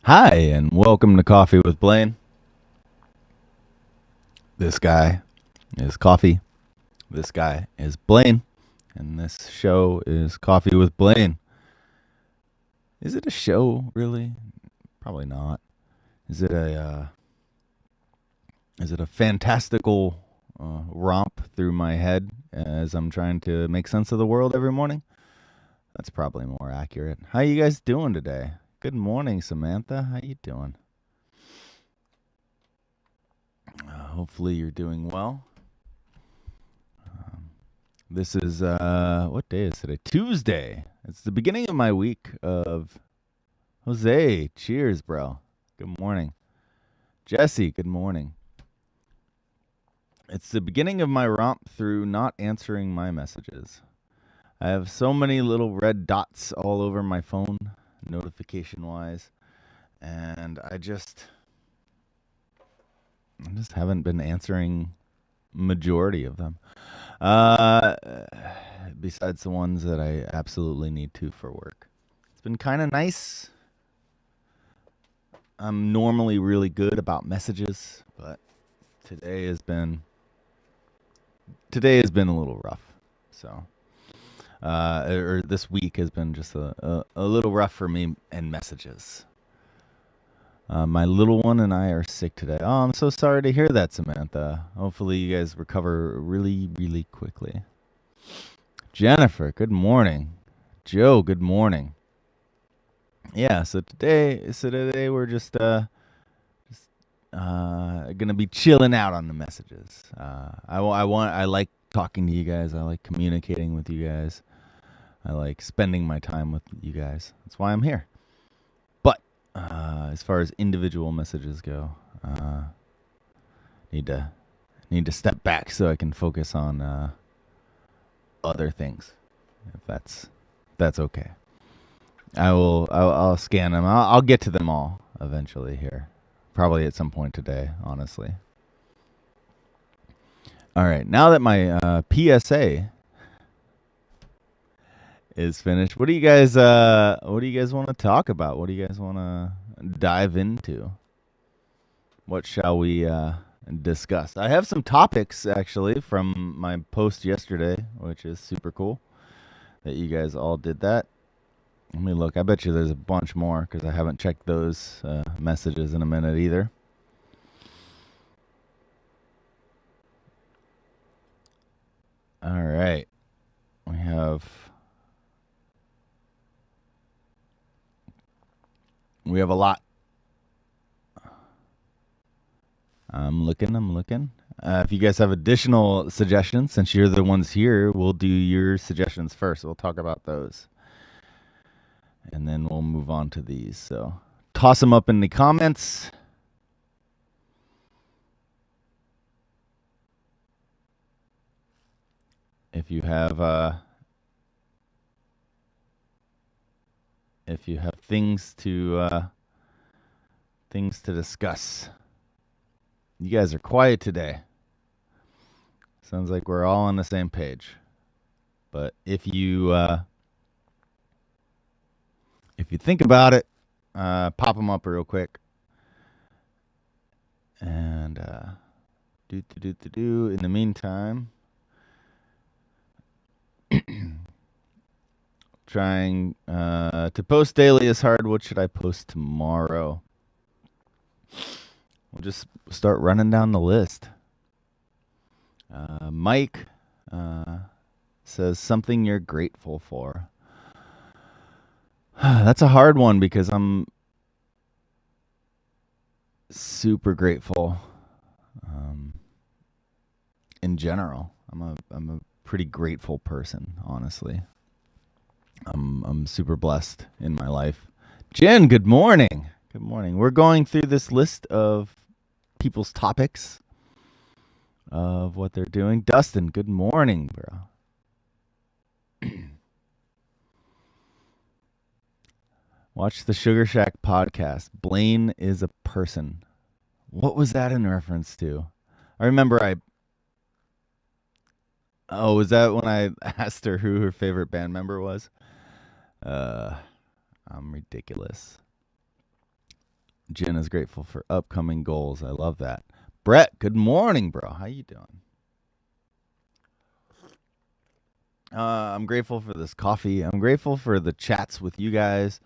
Hi, and welcome to Coffee with Blaine. This guy is Coffee. This guy is Blaine. And this show is Coffee with Blaine. Is it a show, really? Probably not. Is it a fantastical romp through my head as I'm trying to make sense of the world every morning? That's probably more accurate. How you guys doing today? Good morning, Samantha. How you doing? Hopefully you're doing well. This is what day is today? Tuesday. It's the beginning of my week of Jose. Cheers, bro. Good morning. Jesse, good morning. It's the beginning of my romp through not answering my messages. I have so many little red dots all over my phone, notification wise, and I just haven't been answering majority of them. Uh Besides the ones that I absolutely need to for work. It's been kind of nice. I'm normally really good about messages, but today has been today has been a little rough. So, or this week has been just a little rough for me and messages. My little one and I are sick today. Oh, I'm so sorry to hear that, Samantha. Hopefully, you guys recover really, really quickly. Jennifer, good morning. Joe, good morning. Yeah, so today we're just gonna be chilling out on the messages. I like talking to you guys. I like communicating with you guys. I like spending my time with you guys. That's why I'm here. But as far as individual messages go, need to need to step back so I can focus on other things. If that's okay. I'll scan them. I'll get to them all eventually here. Probably at some point today, honestly. All right. Now that my PSA is finished, what do you guys want to talk about? What do you guys want to dive into? What shall we discuss? I have some topics actually from my post yesterday, which is super cool that you guys all did that. Let me look. I bet you there's a bunch more because I haven't checked those messages in a minute either. All right. We have a lot. I'm looking. If you guys have additional suggestions, since you're the ones here, we'll do your suggestions first. We'll talk about those. And then we'll move on to these. So toss them up in the comments. If you have things to discuss. You guys are quiet today. Sounds like we're all on the same page. But if you think about it, pop them up real quick. And in the meantime, trying to post daily is hard. What should I post tomorrow? We'll just start running down the list. Mike says something you're grateful for. That's a hard one because I'm super grateful. In general, I'm a pretty grateful person, honestly. I'm super blessed in my life. Jen, good morning. Good morning. We're going through this list of people's topics of what they're doing. Dustin, good morning, bro. Watch the Sugar Shack podcast. Blaine is a person. What was that in reference to? I remember I. Oh, was that when I asked her who her favorite band member was? Uh, I'm ridiculous. Jen is grateful for upcoming goals. I love that. Brett, good morning, bro. How you doing? I'm grateful for this coffee. I'm grateful for the chats with you guys.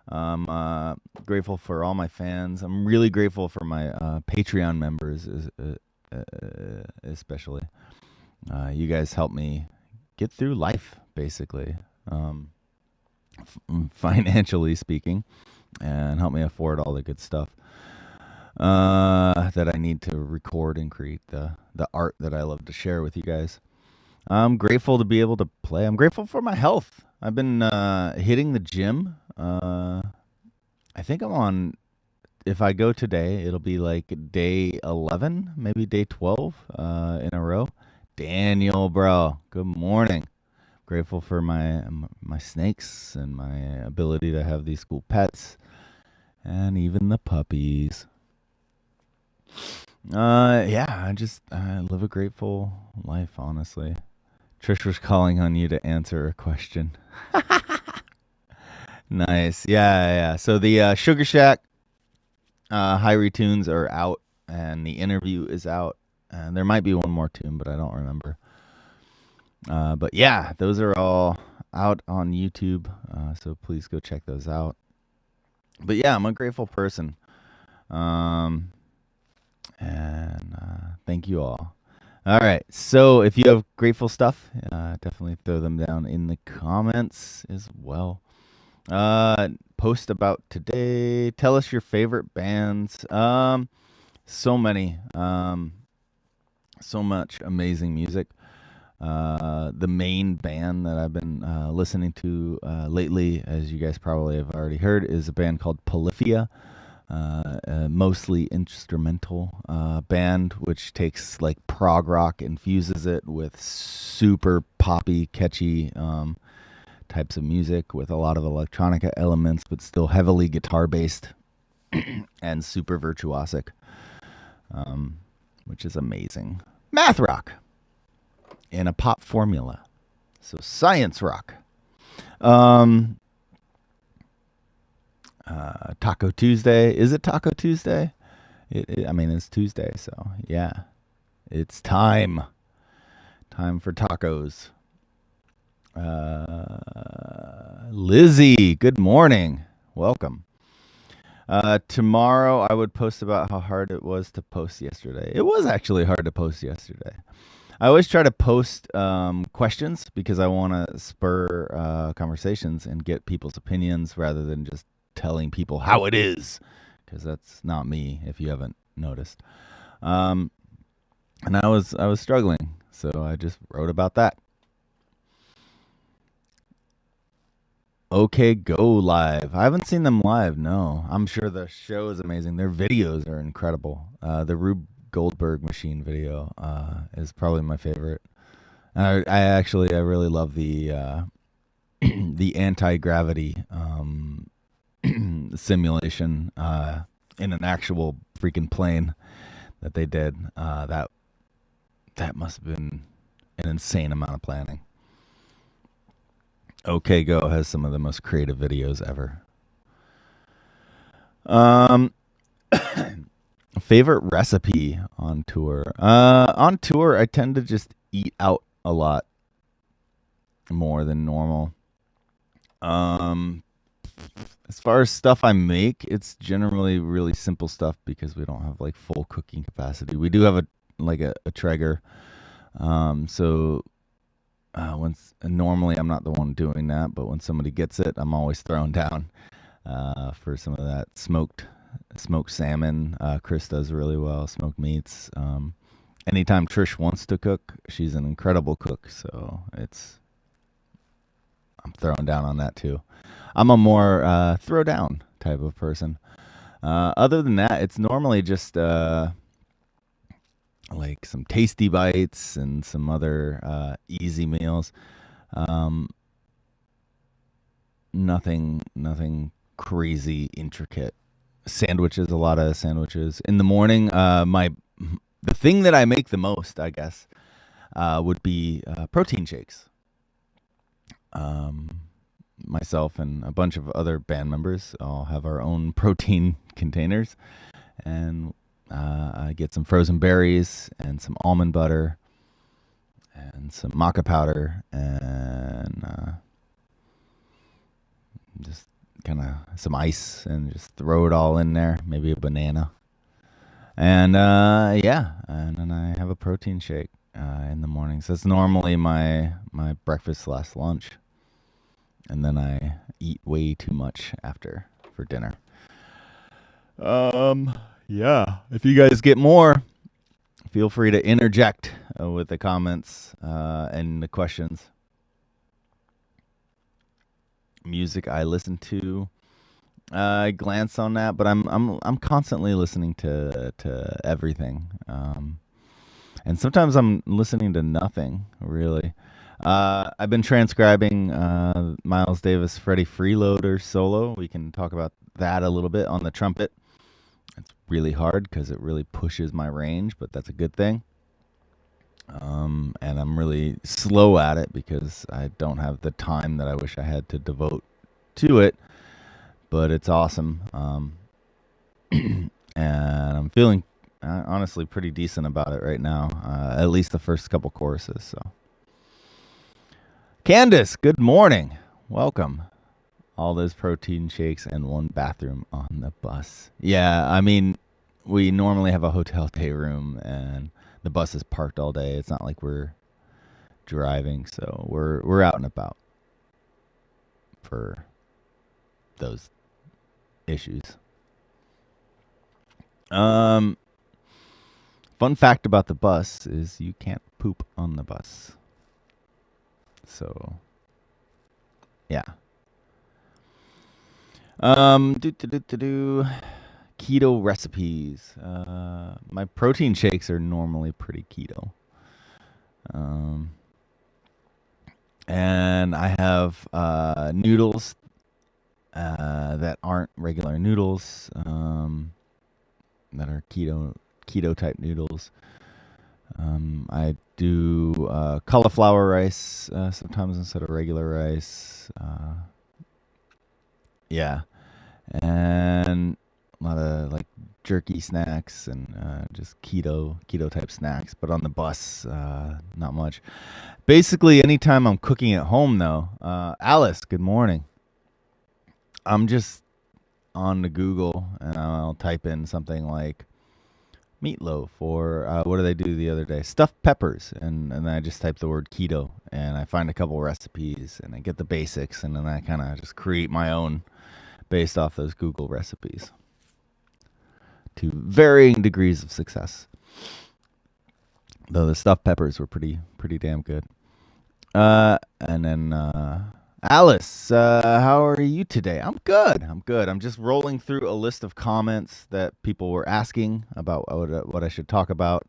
I'm grateful for all my fans. I'm really grateful for my Patreon members, especially. You guys help me get through life, basically, financially speaking, and help me afford all the good stuff that I need to record and create the art that I love to share with you guys. I'm grateful to be able to play. I'm grateful for my health. I've been hitting the gym. I think I'm on. If I go today, it'll be like day 11, maybe day 12 in a row. Daniel, bro, good morning. Grateful for my snakes and my ability to have these cool pets, and even the puppies. Yeah, I live a grateful life, honestly. Trish was calling on you to answer a question. Nice. Yeah. So the Sugar Shack Hyrie tunes are out, and the interview is out. And there might be one more tune, but I don't remember. But yeah, those are all out on YouTube. So please go check those out. But yeah, I'm a grateful person. And thank you all. All right. So if you have grateful stuff, definitely throw them down in the comments as well. Post about today. Tell us your favorite bands. So many. So much amazing music. The main band that I've been listening to lately, as you guys probably have already heard, is a band called Polyphia. Mostly instrumental band, which takes like prog rock, infuses it with super poppy, catchy types of music with a lot of electronica elements, but still heavily guitar based and super virtuosic, which is amazing. Math rock in a pop formula, so science rock. Taco Tuesday. Is it Taco Tuesday? I mean, it's Tuesday, so yeah. It's time. Time for tacos. Lizzie, good morning. Welcome. Tomorrow I would post about how hard it was to post yesterday. It was actually hard to post yesterday. I always try to post questions because I want to spur conversations and get people's opinions rather than just telling people how it is, because that's not me, if you haven't noticed. And I was struggling, so I just wrote about that. Okay, Go live. I haven't seen them live. No, I'm sure the show is amazing. Their videos are incredible. The Rube Goldberg Machine video is probably my favorite. And I really love the the anti-gravity simulation in an actual freaking plane that they did. That must have been an insane amount of planning. OK Go has some of the most creative videos ever. Favorite recipe on tour? On tour, I tend to just eat out a lot more than normal. As far as stuff I make, it's generally really simple stuff because we don't have like full cooking capacity. We do have a Traeger. So once normally I'm not the one doing that, but when somebody gets it, I'm always thrown down for some of that smoked salmon. Chris does really well. Smoked meats. Anytime Trish wants to cook, she's an incredible cook. So I'm throwing down on that too. I'm a more throw down type of person. Other than that, it's normally just like some tasty bites and some other easy meals. Nothing crazy intricate. Sandwiches, a lot of sandwiches. In the morning, the thing that I make the most, I guess, would be protein shakes. myself and a bunch of other band members all have our own protein containers, and I get some frozen berries and some almond butter and some maca powder and just kind of some ice and just throw it all in there, maybe a banana. And yeah, and then I have a protein shake in the mornings. That's normally my breakfast slash lunch. And then I eat way too much after for dinner. Yeah. If you guys get more, feel free to interject with the comments and the questions. Music I listen to, I glance on that, but I'm constantly listening to everything, and sometimes I'm listening to nothing really. I've been transcribing Miles Davis, Freddie Freeloader solo. We can talk about that a little bit on the trumpet. It's really hard because it really pushes my range, but that's a good thing. And I'm really slow at it because I don't have the time that I wish I had to devote to it. But it's awesome. And I'm feeling honestly pretty decent about it right now. At least the first couple choruses. So, Candace, good morning. Welcome. All those protein shakes and one bathroom on the bus. Yeah, I mean, we normally have a hotel day room and the bus is parked all day. It's not like we're driving, so we're out and about for those issues. Fun fact about the bus is you can't poop on the bus. So, yeah. Keto recipes. My protein shakes are normally pretty keto. And I have noodles that aren't regular noodles, that are keto type noodles. I do cauliflower rice sometimes instead of regular rice. Yeah, and a lot of like jerky snacks and just keto type snacks. But on the bus, not much. Basically, anytime I'm cooking at home, though, Alice, good morning. I'm just on the Google and I'll type in something like meatloaf or what did I do the other day? Stuffed peppers, and then I just type the word keto and I find a couple recipes and I get the basics and then I kind of just create my own based off those Google recipes to varying degrees of success. Though the stuffed peppers were pretty damn good. And then Alice, how are you today? I'm good. I'm just rolling through a list of comments that people were asking about what I should talk about.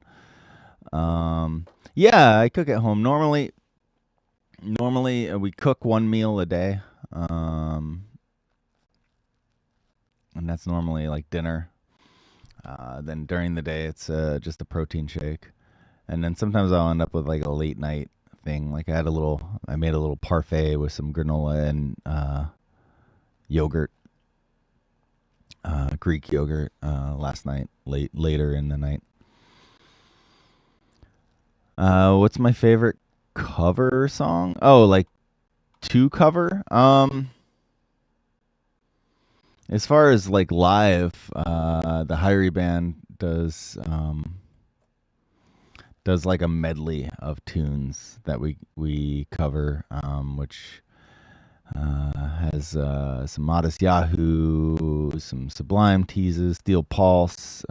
Yeah, I cook at home. Normally we cook one meal a day. And that's normally like dinner. Then during the day, it's just a protein shake. And then sometimes I'll end up with like a late night thing. Like I made a little parfait with some granola and yogurt, Greek yogurt, last night, later in the night. What's my favorite cover song? Oh, like to cover? As far as like live, the Hyrie band does like a medley of tunes that we cover, which has some Modest Yahoo, some Sublime Teases, Steel Pulse,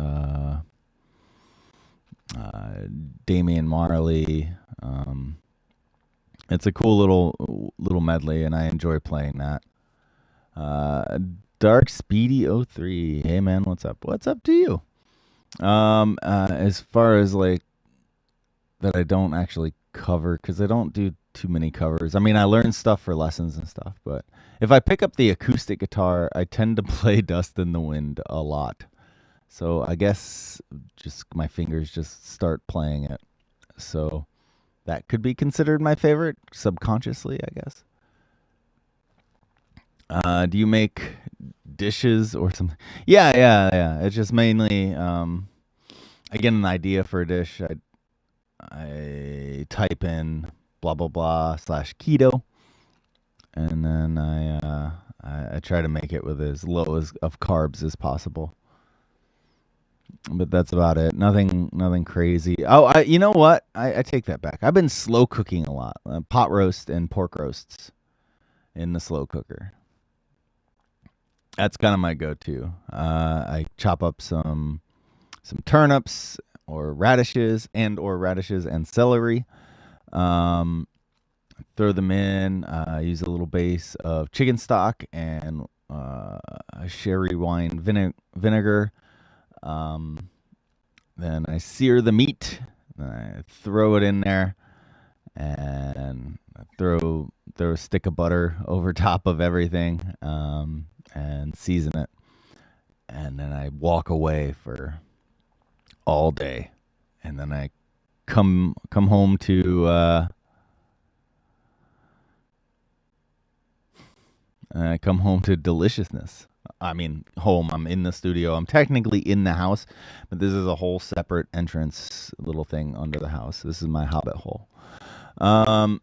Damian Marley. It's a cool little medley, and I enjoy playing that. Dark Speedy 03. Hey man, what's up? What's up to you? As far as like that I don't actually cover, because I don't do too many covers. I mean, I learn stuff for lessons and stuff, but if I pick up the acoustic guitar, I tend to play Dust in the Wind a lot. So I guess just my fingers just start playing it. So that could be considered my favorite subconsciously, I guess. Do you make dishes or something? Yeah. It's just mainly I get an idea for a dish. I type in blah blah blah slash keto, and then I try to make it with as low as of carbs as possible. But that's about it. Nothing crazy. Oh, you know what? I take that back. I've been slow cooking a lot. Pot roast and pork roasts in the slow cooker. That's kind of my go-to. I chop up some turnips or radishes and celery. Um, Throw them in. Use a little base of chicken stock and sherry wine vinegar. Um, then I sear the meat. Then I throw it in there and throw a stick of butter over top of everything and season it. And then I walk away for all day, and then I come home to deliciousness. I mean, home. I'm in the studio. I'm technically in the house, but this is a whole separate entrance little thing under the house. This is my hobbit hole. Um,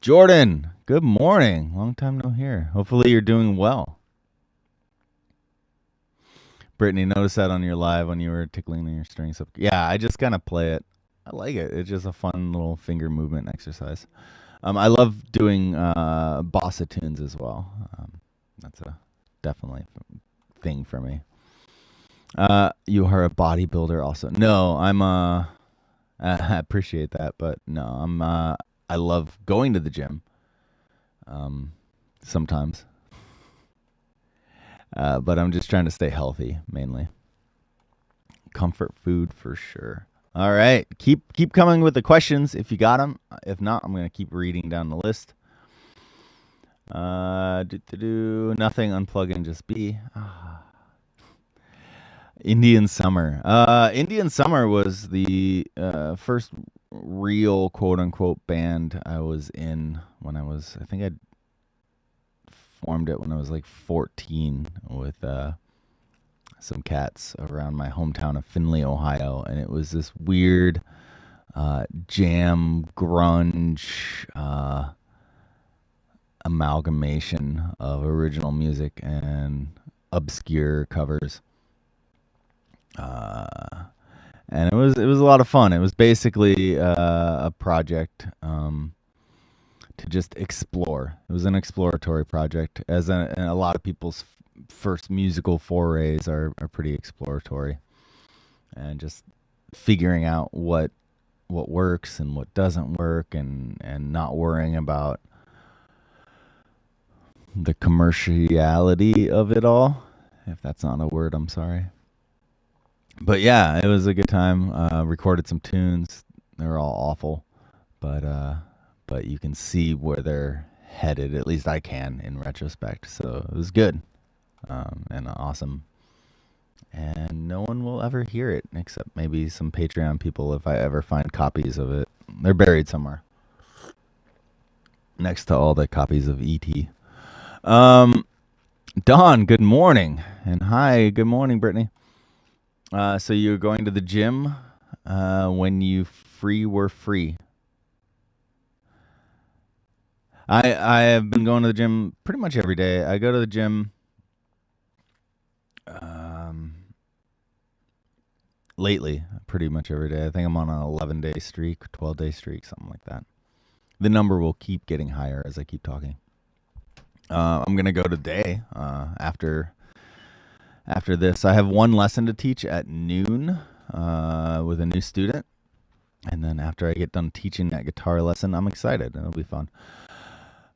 Jordan, good morning. Long time no hear. Hopefully you're doing well. Brittany, notice that on your live when you were tickling your strings up. Yeah, I just kind of play it. I like it. It's just a fun little finger movement exercise. I love doing bossa tunes as well. That's a definitely thing for me. You are a bodybuilder also. No, I'm I appreciate that, but no, I love going to the gym. Sometimes. But I'm just trying to stay healthy mainly. Comfort food for sure. All right, keep coming with the questions if you got them. If not, I'm gonna keep reading down the list. Nothing. Unplug and just be. Indian Summer. Indian Summer was the first real quote unquote band I was in when I think I formed it when I was like 14 with some cats around my hometown of Findlay, Ohio, and it was this weird jam grunge amalgamation of original music and obscure covers. And it was a lot of fun. It was basically a project to just explore. It was an exploratory project, and a lot of people's first musical forays are pretty exploratory, and just figuring out what works and what doesn't work, and not worrying about the commerciality of it all. If that's not a word, I'm sorry. But yeah, it was a good time. Recorded some tunes. They were all awful, but you can see where they're headed. At least I can in retrospect. So it was good and awesome. And no one will ever hear it except maybe some Patreon people if I ever find copies of it. They're buried somewhere next to all the copies of E.T. Dawn, good morning. And hi, good morning, Brittany. So you're going to the gym when you were free. I have been going to the gym pretty much every day. I go to the gym lately, pretty much every day. I think I'm on an 11-day streak, 12-day streak, something like that. The number will keep getting higher as I keep talking. I'm going to go today after this. I have one lesson to teach at noon with a new student. And then after I get done teaching that guitar lesson, I'm excited. It'll be fun.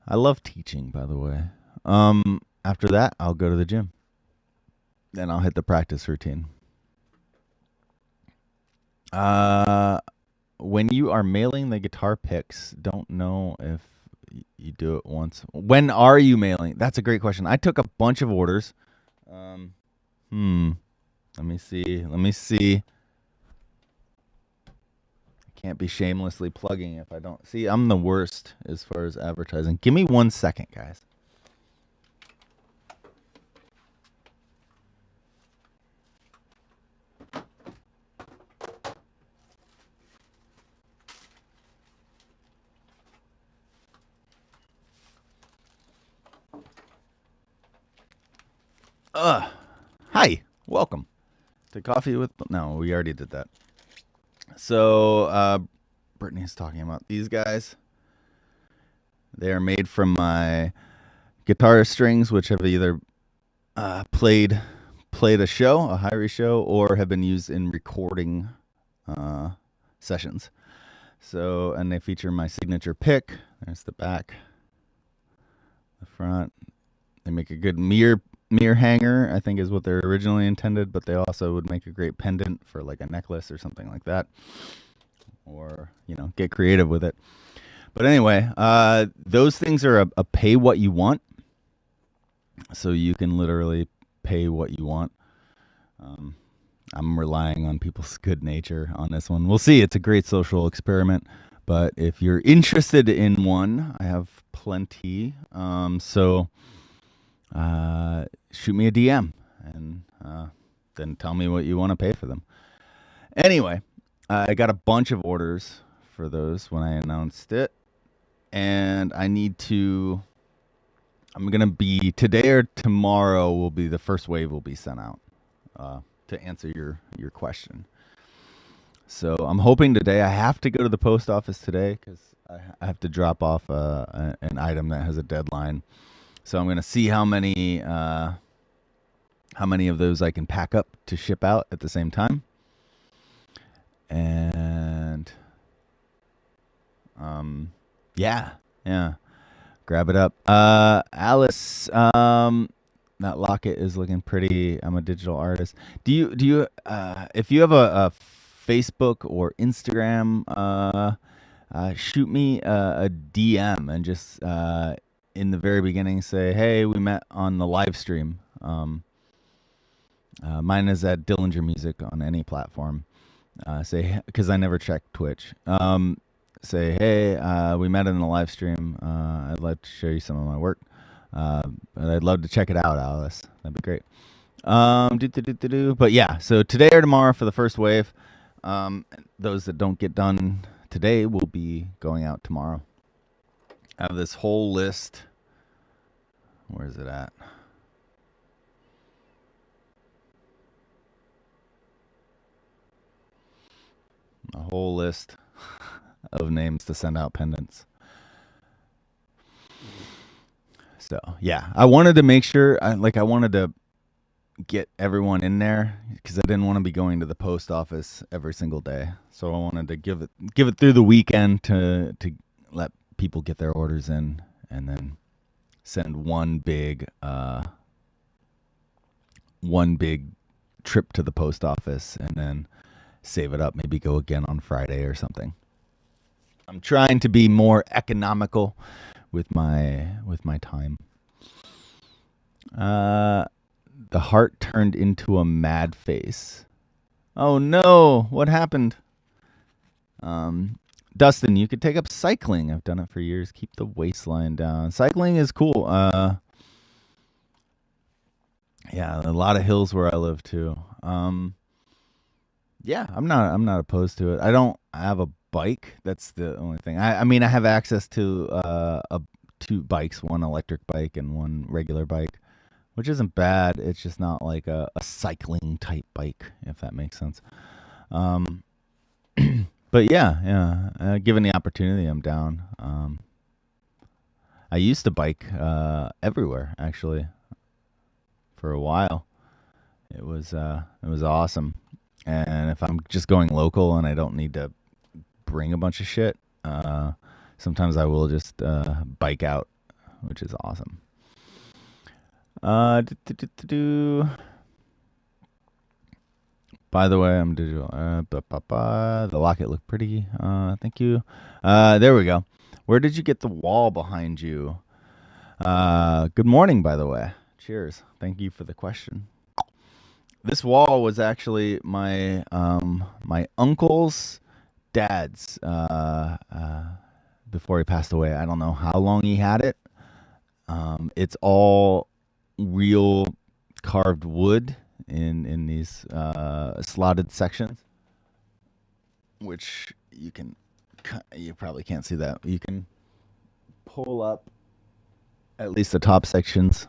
I love teaching, by the way. After that, I'll go to the gym. Then I'll hit the practice routine. When you are mailing the guitar picks, don't know if you do it once. When are you mailing? That's a great question. I took a bunch of orders. Let me see. Can't be shamelessly plugging if I don't. See, I'm the worst as far as advertising. Give me 1 second, guys. Hi, welcome to Coffee with. No, we already did that. So, Brittany's talking about these guys. They are made from my guitar strings, which have either played a show, a Hyrie show, or have been used in recording uh, sessions. So, and they feature my signature pick. There's the back, the front. They make a good mirror hanger, I think is what they're originally intended, but they also would make a great pendant for like a necklace or something like that. Or, get creative with it. But anyway, those things are a pay what you want. So you can literally pay what you want. I'm relying on people's good nature on this one. We'll see. It's a great social experiment. But if you're interested in one, I have plenty. So shoot me a DM and then tell me what you want to pay for them. Anyway, I got a bunch of orders for those when I announced it. And I'm going to be, today or tomorrow will be the first wave will be sent out to answer your question. So I'm hoping today. I have to go to the post office today because I have to drop off an item that has a deadline. So I'm going to see how many of those I can pack up to ship out at the same time. And yeah, grab it up. Alice, that locket is looking pretty. I'm a digital artist. Do you if you have a Facebook or Instagram, shoot me a DM and just in the very beginning say, hey, we met on the live stream. Mine is at Dillinger Music on any platform. Say, because I never check Twitch. Say, hey, we met in the live stream. I'd like to show you some of my work. I'd love to check it out, Alice. That'd be great. But yeah, so today or tomorrow for the first wave. Those that don't get done today will be going out tomorrow. I have this whole list. Where is it at? A whole list of names to send out pendants. So yeah, I wanted to make sure, I wanted to get everyone in there because I didn't want to be going to the post office every single day. So I wanted to give it through the weekend to let people get their orders in, and then send one big trip to the post office, and then save it up. Maybe go again on Friday or something. I'm trying to be more economical with my time. The heart turned into a mad face. Oh no, what happened? Dustin, you could take up cycling. I've done it for years. Keep the waistline down. Cycling is cool. Yeah, a lot of hills where I live too. Yeah, I'm not opposed to it. I don't have a bike. That's the only thing. I mean, I have access to two bikes, one electric bike and one regular bike, which isn't bad. It's just not like a cycling type bike, if that makes sense. But yeah. Given the opportunity, I'm down. I used to bike everywhere actually for a while. It was awesome. And if I'm just going local and I don't need to bring a bunch of shit, sometimes I will just bike out, which is awesome. By the way, I'm digital. The locket looked pretty. Thank you. There we go. Where did you get the wall behind you? Good morning, by the way. Cheers. Thank you for the question. This wall was actually my uncle's dad's before he passed away. I don't know how long he had it. It's all real carved wood in these slotted sections, which you probably can't see that. You can pull up at least the top sections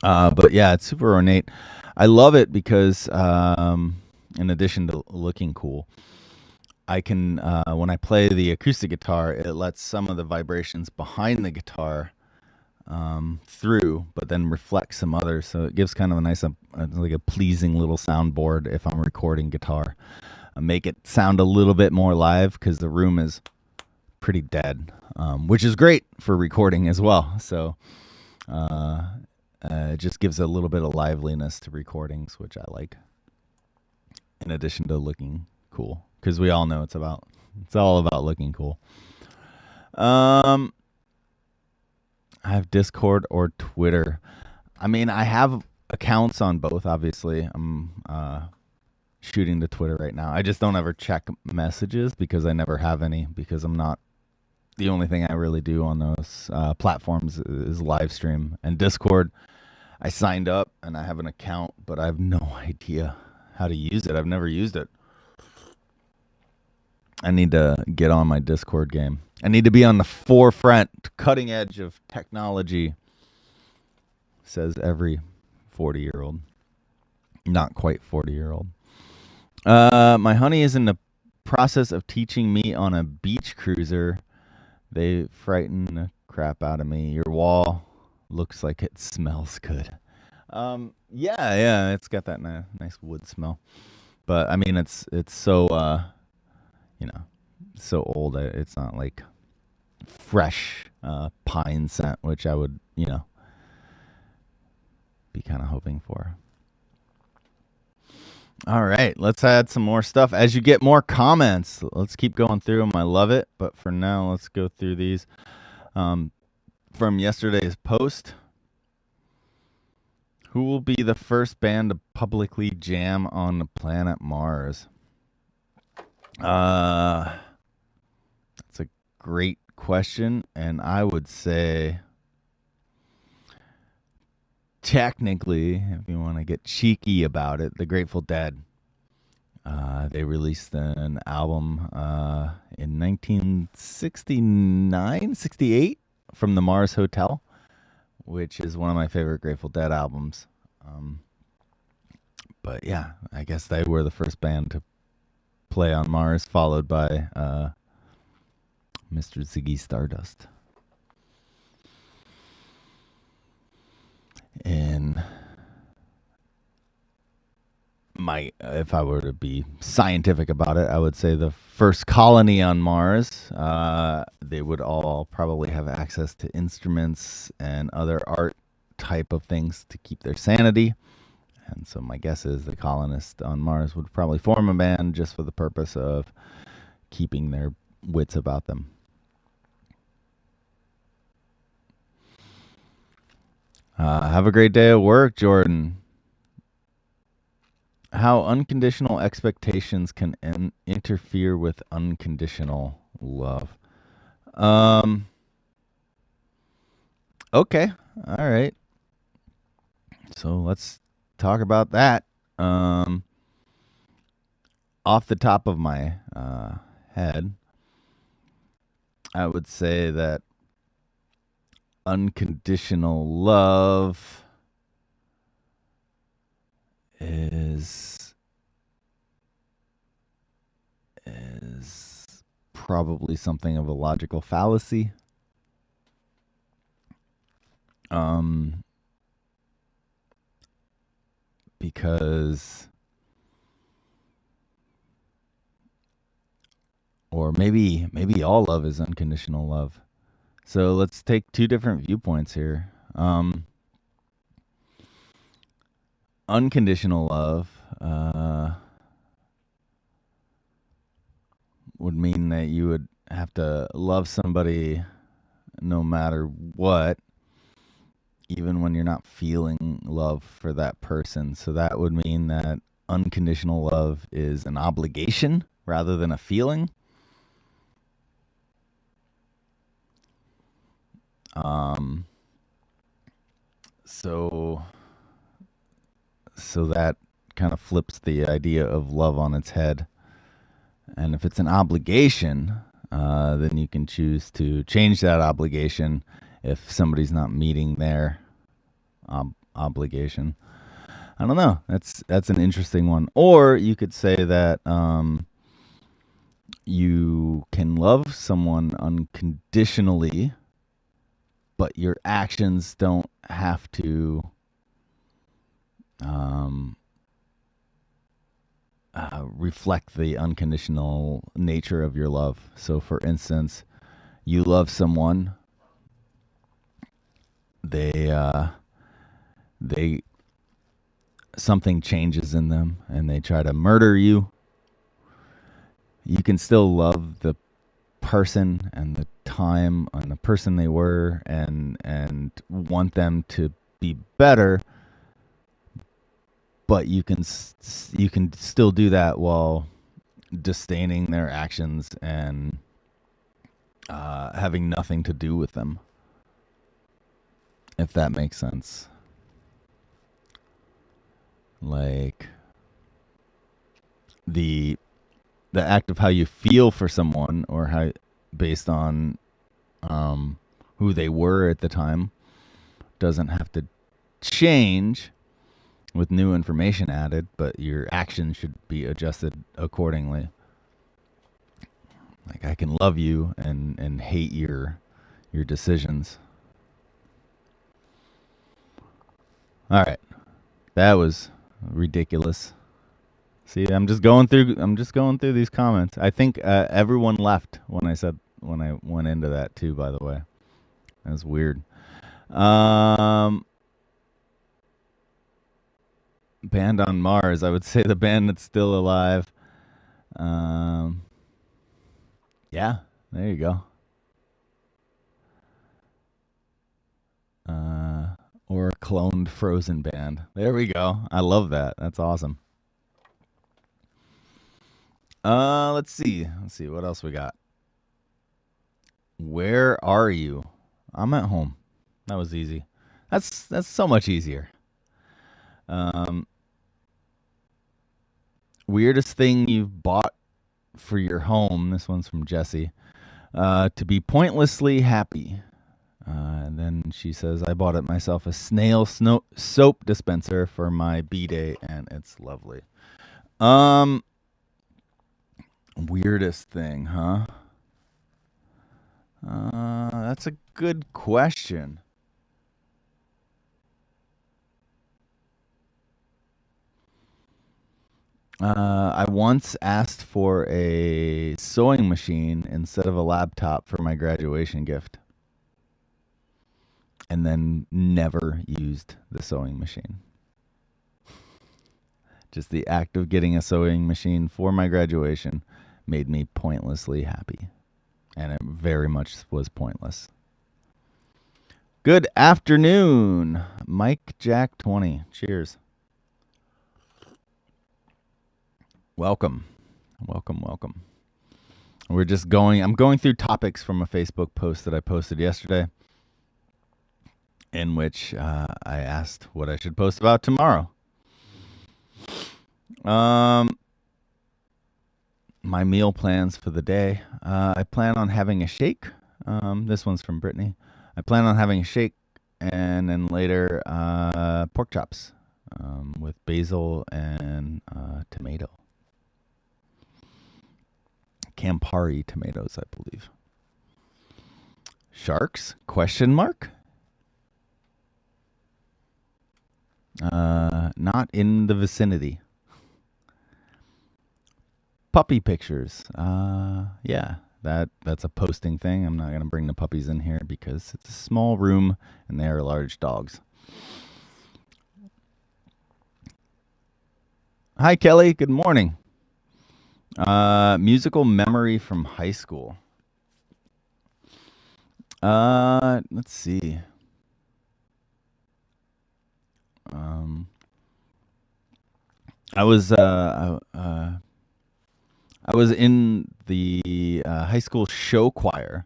But yeah, it's super ornate. I love it because, in addition to looking cool, I can, when I play the acoustic guitar, it lets some of the vibrations behind the guitar through, but then reflects some others. So it gives kind of a nice, like a pleasing little soundboard if I'm recording guitar. Make it sound a little bit more live because the room is pretty dead, which is great for recording as well. So it just gives a little bit of liveliness to recordings, which I like. In addition to looking cool, because we all know it's all about looking cool. I have Discord or Twitter. I mean, I have accounts on both. Obviously, I'm shooting to Twitter right now. I just don't ever check messages because I never have any, because I'm not. The only thing I really do on those platforms is live stream. And Discord, I signed up and I have an account, but I have no idea how to use it. I've never used it. I need to get on my Discord game. I need to be on the forefront, cutting edge of technology, says every 40-year-old. Not quite 40-year-old. My honey is in the process of teaching me on a beach cruiser. They frighten the crap out of me. Your wall looks like it smells good. Yeah, it's got that nice wood smell. But I mean, it's so so old. It's not like fresh pine scent, which I would be kind of hoping for. All right, let's add some more stuff. As you get more comments, let's keep going through them. I love it. But for now, let's go through these. From yesterday's post, who will be the first band to publicly jam on the planet Mars? That's a great question, and I would say, technically, if you want to get cheeky about it, the Grateful Dead. They released an album in 1969, 68 from the Mars Hotel, which is one of my favorite Grateful Dead albums. But yeah, I guess they were the first band to play on Mars, followed by Mr. Ziggy Stardust. And if I were to be scientific about it, I would say the first colony on Mars, they would all probably have access to instruments and other art type of things to keep their sanity. And so my guess is the colonists on Mars would probably form a band just for the purpose of keeping their wits about them. Have a great day at work, Jordan. How unconditional expectations can interfere with unconditional love. Okay. All right. So let's talk about that. Off the top of my head, I would say that unconditional love is probably something of a logical fallacy. Because, or maybe all love is unconditional love. So let's take two different viewpoints here. Unconditional love would mean that you would have to love somebody no matter what, even when you're not feeling love for that person. So that would mean that unconditional love is an obligation rather than a feeling. So that kind of flips the idea of love on its head. And if it's an obligation, then you can choose to change that obligation if somebody's not meeting their obligation. I don't know. That's an interesting one. Or you could say that you can love someone unconditionally, but your actions don't have to um, reflect the unconditional nature of your love. So, for instance, you love someone, they they something changes in them, and they try to murder you. You can still love the person and the time and the person they were, and want them to be better, but you can still do that while disdaining their actions and having nothing to do with them, if that makes sense. Like the act of how you feel for someone, or how, based on who they were at the time, doesn't have to change with new information added, but your actions should be adjusted accordingly. Like, I can love you and hate your decisions. All right, that was ridiculous. See, I'm just going through these comments. I think everyone left when I went into that too. By the way, that's weird. Band on Mars. I would say the band that's still alive. Yeah, there you go. Or a cloned Frozen band. There we go. I love that. That's awesome. Let's see. What else we got. Where are you? I'm at home. That was easy. That's so much easier. Weirdest thing you've bought for your home. This one's from Jesse. To be pointlessly happy. And then she says, I bought it myself a snail soap dispenser for my B-day, and it's lovely. Weirdest thing, huh? That's a good question. I once asked for a sewing machine instead of a laptop for my graduation gift, and then never used the sewing machine. Just the act of getting a sewing machine for my graduation made me pointlessly happy. And it very much was pointless. Good afternoon, Mike Jack 20. Cheers. Welcome. I'm going through topics from a Facebook post that I posted yesterday, in which I asked what I should post about tomorrow. My meal plans for the day. I plan on having a shake. This one's from Brittany. I plan on having a shake, and then later pork chops with basil and tomato. Campari tomatoes, I believe. Sharks? Question mark? Not in the vicinity. Puppy pictures. Yeah, that's a posting thing. I'm not going to bring the puppies in here because it's a small room and they are large dogs. Hi, Kelly. Good morning. Musical memory from high school. Let's see. I was in the high school show choir,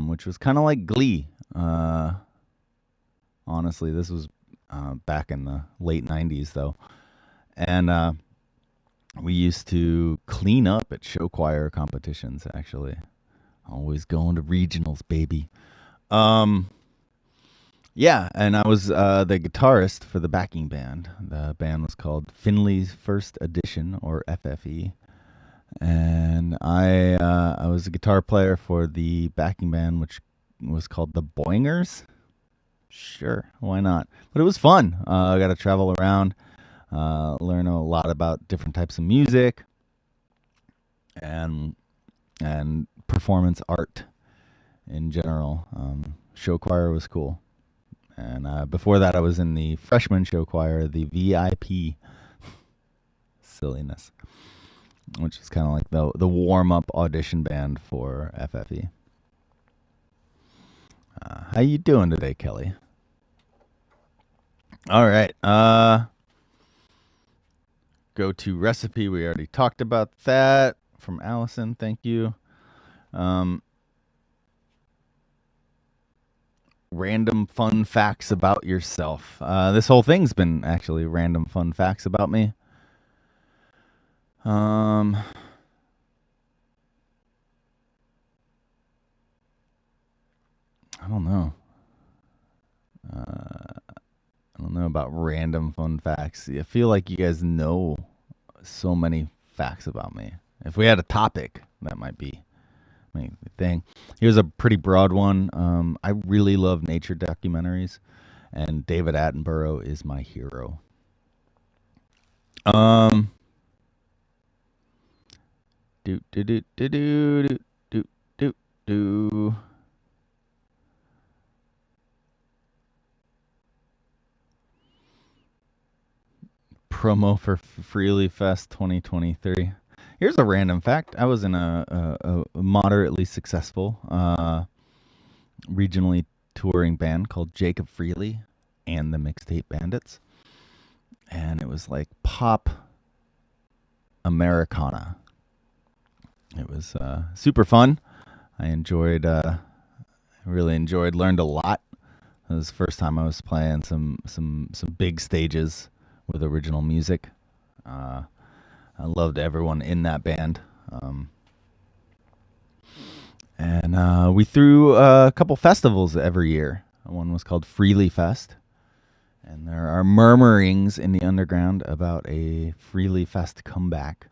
which was kind of like Glee. Honestly, this was back in the late 90s, though. And we used to clean up at show choir competitions, actually. Always going to regionals, baby. Yeah, and I was the guitarist for the backing band. The band was called Finley's First Edition, or FFE, and I was a guitar player for the backing band, which was called the Boingers. Sure, why not? But it was fun. I got to travel around, learn a lot about different types of music and performance art in general. Show choir was cool. And before that, I was in the freshman show choir, the VIP. Silliness, which is kind of like the warm up audition band for FFE. How you doing today, Kelly? All right. Go to recipe. We already talked about that from Allison. Thank you. Um, random fun facts about yourself. This whole thing's been actually random fun facts about me. Um, I don't know. I don't know about random fun facts. I feel like you guys know so many facts about me. If we had a topic, that might be my thing. Here's a pretty broad one. I really love nature documentaries, and David Attenborough is my hero. Um, do do do do do do do do. Promo for Freely Fest 2023. Here's a random fact. I was in a moderately successful regionally touring band called Jacob Freely and the Mixtape Bandits. And it was like pop Americana. It was super fun. I really enjoyed, learned a lot. It was the first time I was playing some big stages with original music. I loved everyone in that band. And we threw a couple festivals every year. One was called Freely Fest. And there are murmurings in the underground about a Freely Fest comeback.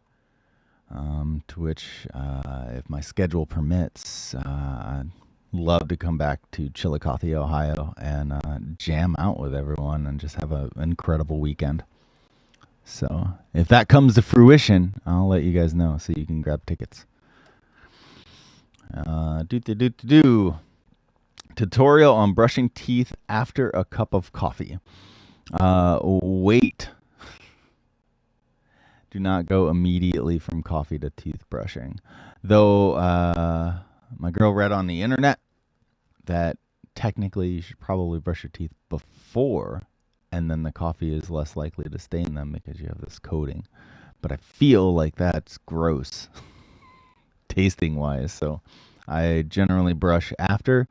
To which, if my schedule permits, I'd love to come back to Chillicothe, Ohio, and jam out with everyone and just have an incredible weekend. So if that comes to fruition, I'll let you guys know so you can grab tickets. Do tutorial on brushing teeth after a cup of coffee. Wait. Do not go immediately from coffee to teeth brushing. Though my girl read on the internet that technically you should probably brush your teeth before, and then the coffee is less likely to stain them because you have this coating. But I feel like that's gross, tasting wise. So I generally brush after,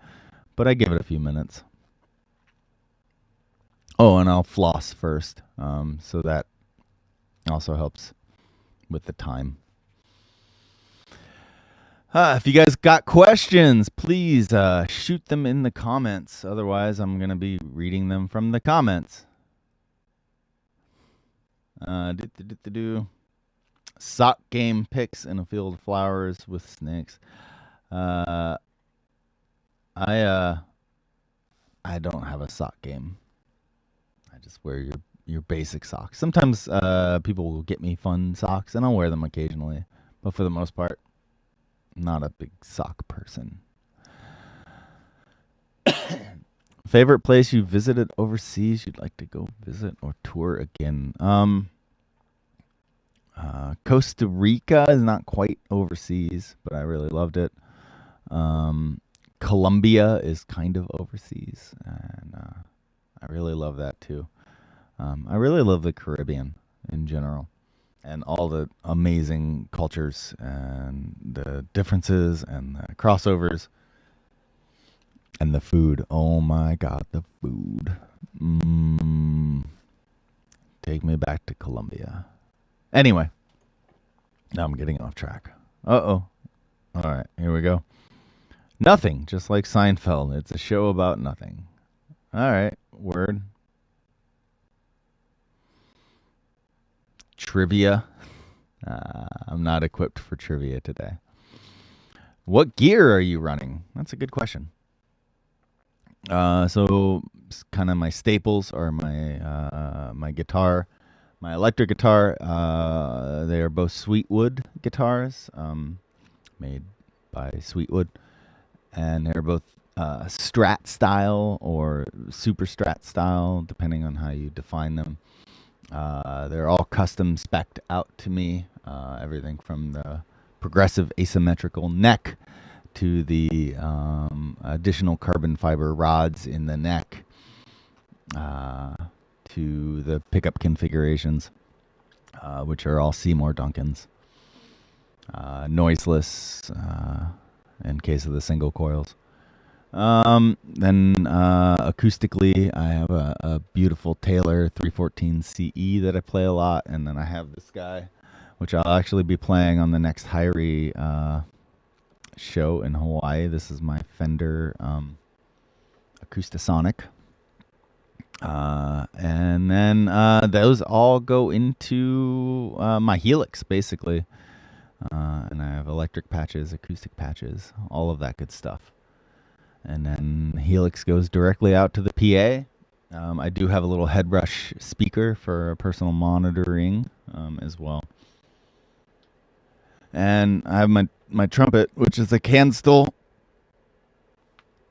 but I give it a few minutes. Oh, and I'll floss first. So that also helps with the time. If you guys got questions, please shoot them in the comments. Otherwise, I'm going to be reading them from the comments. Sock game picks in a field of flowers with snakes. I don't have a sock game. I just wear your basic socks. Sometimes people will get me fun socks, and I'll wear them occasionally. But for the most part, I'm not a big sock person. Favorite place you visited overseas you'd like to go visit or tour again? Costa Rica is not quite overseas, but I really loved it. Colombia is kind of overseas, and I really love that too. I really love the Caribbean in general, and all the amazing cultures and the differences and the crossovers. And the food. Oh my God, the food. Take me back to Colombia. Anyway, now I'm getting off track. Uh-oh. All right, here we go. Nothing, just like Seinfeld. It's a show about nothing. All right. Word. Trivia. I'm not equipped for trivia today. What gear are you running? That's a good question. So kind of my staples are my guitar, my electric guitar. They are both Sweetwood guitars, made by Sweetwood, and they're both Strat style or super Strat style, depending on how you define them. They're all custom spec'd out to me. Everything from the progressive asymmetrical neck to the additional carbon fiber rods in the neck, to the pickup configurations, which are all Seymour Duncans. Noiseless in case of the single coils. Then acoustically, I have a beautiful Taylor 314 CE that I play a lot, and then I have this guy, which I'll actually be playing on the next Hyrie show in Hawaii. This is my Fender Acoustasonic. And then those all go into my Helix, basically. And I have electric patches, acoustic patches, all of that good stuff. And then Helix goes directly out to the PA. I do have a little headrush speaker for personal monitoring as well. And I have my trumpet, which is a Canstol,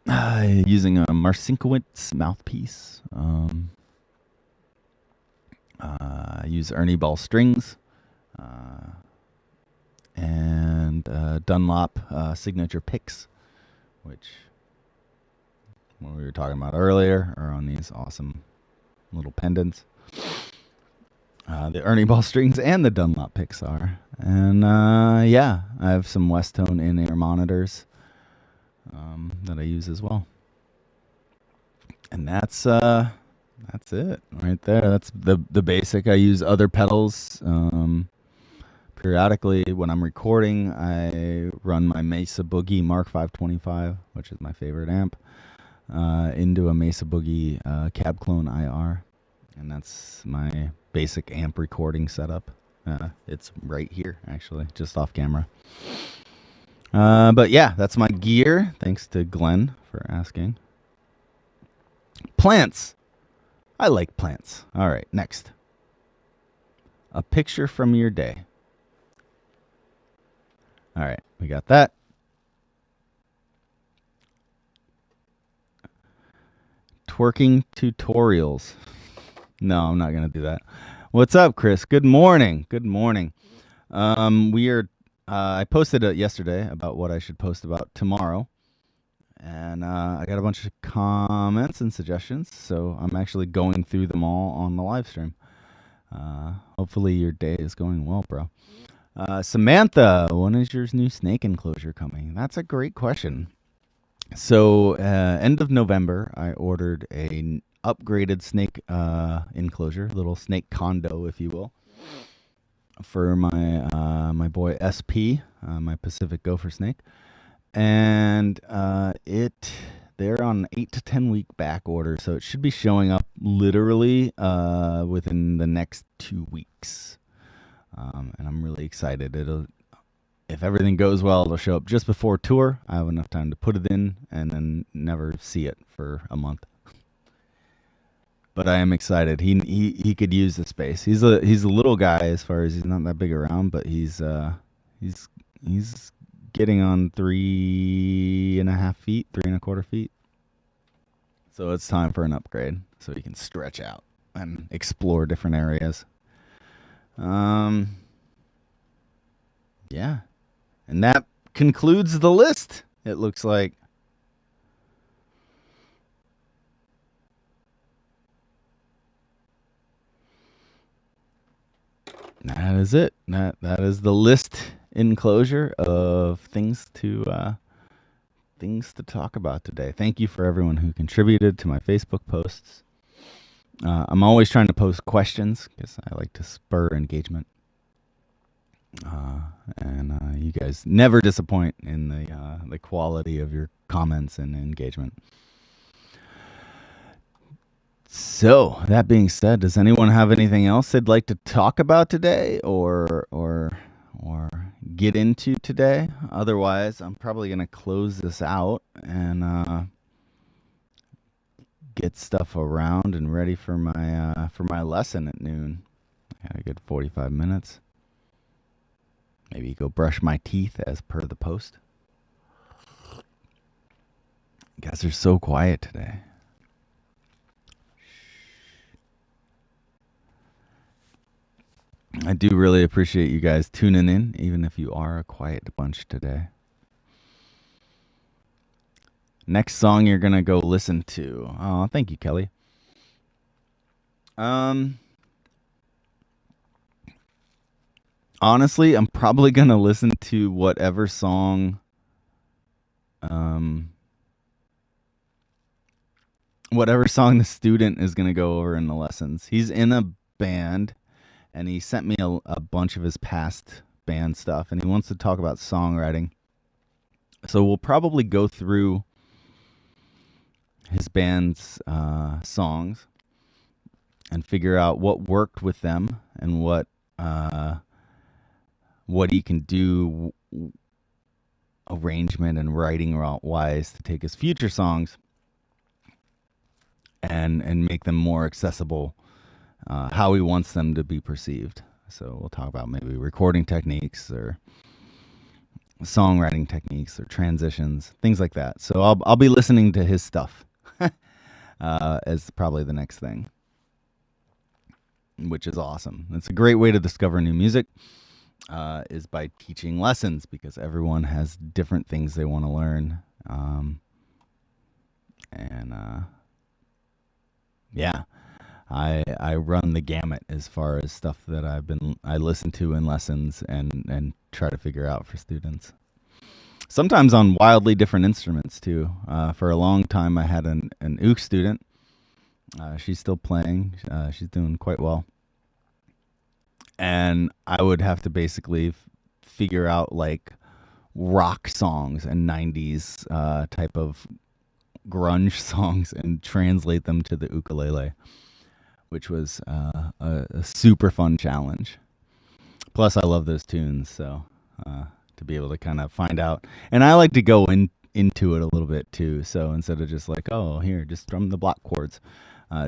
using a Marcinkiewicz mouthpiece. I use Ernie Ball strings and Dunlop signature picks, which, what we were talking about earlier, are on these awesome little pendants. The Ernie Ball strings and the Dunlop picks are. And yeah, I have some Westone in-ear monitors that I use as well. And that's it right there. That's the basic. I use other pedals. Periodically, when I'm recording, I run my Mesa Boogie Mark 525, which is my favorite amp, into a Mesa Boogie Cab Clone IR. And that's my basic amp recording setup. It's right here, actually, just off camera. But yeah, that's my gear. Thanks to Glenn for asking. Plants. I like plants. All right, next. A picture from your day. All right, we got that. Twerking tutorials. No, I'm not going to do that. What's up, Chris? Good morning. Good morning. I posted it yesterday about what I should post about tomorrow. And I got a bunch of comments and suggestions, so I'm actually going through them all on the live stream. Hopefully your day is going well, bro. Samantha, when is your new snake enclosure coming? That's a great question. So end of November, I ordered a upgraded snake enclosure, little snake condo, if you will, for my my boy SP, my Pacific Gopher snake. And they're on 8 to 10 week back order, so it should be showing up literally within the next 2 weeks. And I'm really excited. If everything goes well, it'll show up just before tour. I have enough time to put it in and then never see it for a month. But I am excited. He could use the space. He's a little guy as far as he's not that big around, but he's getting on 3.5 feet, 3.25 feet. So it's time for an upgrade so he can stretch out and explore different areas. Yeah. And that concludes the list, it looks like. That is it. That is the list enclosure of things to talk about today. Thank you for everyone who contributed to my Facebook posts. I'm always trying to post questions because I like to spur engagement. And you guys never disappoint in the quality of your comments and engagement. So that being said, does anyone have anything else they'd like to talk about today, or get into today? Otherwise, I'm probably gonna close this out and get stuff around and ready for my lesson at noon. I got a good 45 minutes. Maybe go brush my teeth as per the post. You guys are so quiet today. I do really appreciate you guys tuning in, even if you are a quiet bunch today. Next song you're gonna go listen to. Oh, thank you, Kelly. Honestly, I'm probably gonna listen to whatever song the student is gonna go over in the lessons. He's in a band, and he sent me a bunch of his past band stuff, and he wants to talk about songwriting. So we'll probably go through his band's songs and figure out what worked with them and what he can do arrangement and writing wise to take his future songs and make them more accessible, how he wants them to be perceived. So we'll talk about maybe recording techniques or songwriting techniques or transitions, things like that. So I'll be listening to his stuff as probably the next thing, which is awesome. It's a great way to discover new music, is by teaching lessons, because everyone has different things they want to learn. Yeah, I run the gamut as far as stuff that I listen to in lessons and try to figure out for students. Sometimes on wildly different instruments too. For a long time, I had an uke student. She's still playing. She's doing quite well. And I would have to basically figure out like rock songs and 90s type of grunge songs and translate them to the ukulele, which was a super fun challenge. Plus, I love those tunes, so to be able to kind of find out. And I like to go into it a little bit too. So instead of just like, oh, here, just strum the block chords,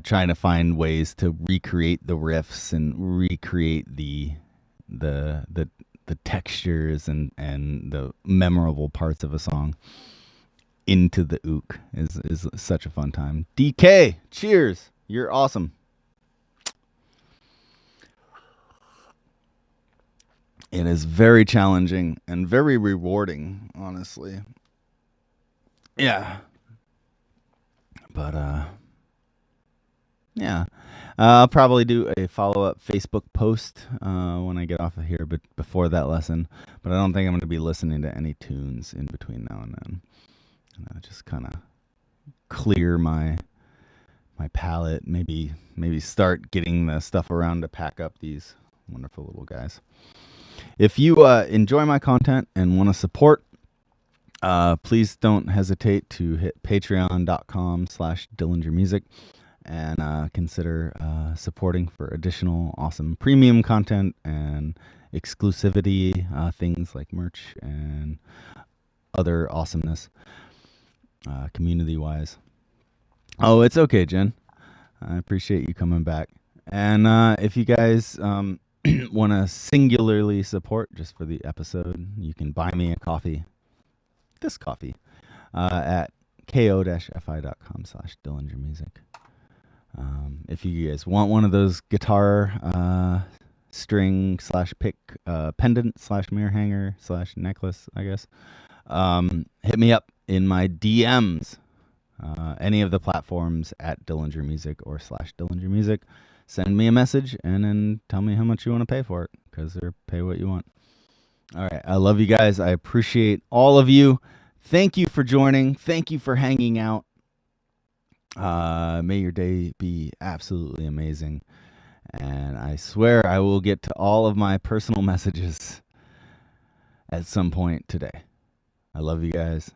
trying to find ways to recreate the riffs and recreate the textures and the memorable parts of a song into the ook is such a fun time. DK, cheers. You're awesome. It is very challenging and very rewarding, honestly. Yeah. But yeah. I'll probably do a follow-up Facebook post when I get off of here, but before that lesson. But I don't think I'm going to be listening to any tunes in between now and then. And I'll just kind of clear my palette. Maybe start getting the stuff around to pack up these wonderful little guys. If you enjoy my content and want to support, please don't hesitate to hit patreon.com/DillingerMusic and consider supporting for additional awesome premium content and exclusivity, things like merch and other awesomeness, community-wise. Oh, it's okay, Jen. I appreciate you coming back. And if you guys want to singularly support just for the episode, you can buy me a coffee, this coffee, at ko-fi.com/DillingerMusic. If you guys want one of those guitar string /pick pendant /mirror hanger /necklace, I guess, hit me up in my DMs, any of the platforms at Dillinger Music or /Dillinger Music. Send me a message and then tell me how much you want to pay for it, because they're pay what you want. All right. I love you guys. I appreciate all of you. Thank you for joining. Thank you for hanging out. May your day be absolutely amazing. And I swear I will get to all of my personal messages at some point today. I love you guys.